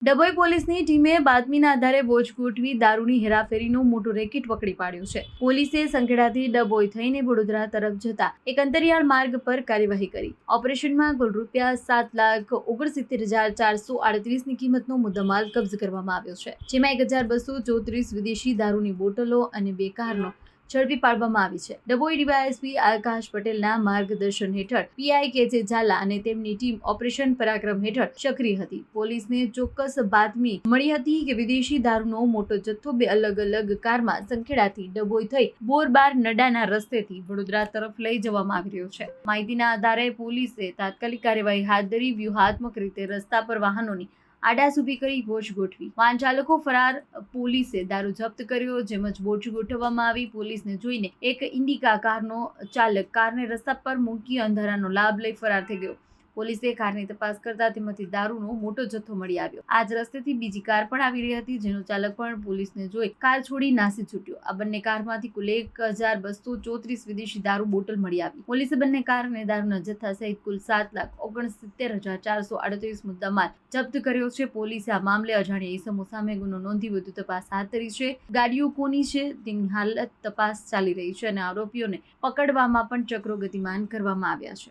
ડભોઈ પોલીસની ટીમે બાતમીના આધારે બોજ ગોઠવી દારૂની હેરાફેરીનું મોટું રેકેટ પકડી પાડ્યું છે. પોલીસે સંખેડાથી ડભોઈ થઈને વડોદરા તરફ જતા એક અંતરિયાળ માર્ગ પર કાર્યવાહી કરી. ઓપરેશનમાં કુલ ₹7,69,438ની કિંમતનો મુદ્દામાલ કબ્જે કરવામાં આવ્યો છે, જેમાં 1,234 વિદેશી દારૂની બોટલો અને 2 કારનો ઝડપી પાડવામાં આવી છે. ડભોઈ ડીવાયએસપી આકાશ પટેલના માર્ગદર્શન હેઠળ પીઆઈ કેજે ઝાલા અને તેમની ટીમ ઓપરેશન પરાક્રમ હેઠળ સક્રિય હતી. પોલીસને ચોક્કસ બાતમી મળી હતી કે વિદેશી દારૂનો મોટો જથ્થો 2 અલગ અલગ કારમાં સંખેડાથી ડભોઈ થઈ બોરબાર નડાના રસ્તેથી વડોદરા તરફ લઈ જવામાં આવી રહ્યો છે. માહિતીના આધારે પોલીસે તાત્કાલિક કાર્યવાહી હાથ ધરી વ્યૂહાત્મક રીતે રસ્તા પર વાહનોની આડાસૂબી કરી બોજ ગોઠવી. વાહન ચાલકો ફરાર. પોલીસે દારૂ જપ્ત કર્યો. જેમજ બોજ ગોઠવવામાં આવી. પોલીસને જોઈને એક ઇન્ડિકા કારનો ચાલક કારને રસ્તા પર મૂકી અંધારાનો લાભ લઈ ફરાર થઈ ગયો. પોલીસે કારની તપાસ કરતા તેમાંથી દારૂનો મોટો જથ્થો મળી આવ્યો. આ જ રસ્તેથી બીજી કાર પણ આવી રહી હતી, જેનો ચાલક પણ પોલીસને જોઈ કાર છોડી નાસી છૂટ્યો. આ બંને કારમાંથી કુલ 1,234 વિદેશી દારૂ બોટલ મળી આવી. પોલીસે બંને કાર અને દારૂના જથ્થા સહિત કુલ 7,69,438 મુદ્દામાલ જપ્ત કર્યો છે. પોલીસે આ મામલે અજાણ્યા ઇસમો સામે ગુનો નોંધી વધુ તપાસ હાથ ધરી છે. ગાડીઓ કોની છે તેની હાલ તપાસ ચાલી રહી છે અને આરોપીઓને પકડવામાં પણ ચક્રો ગતિમાન કરવામાં આવ્યા છે.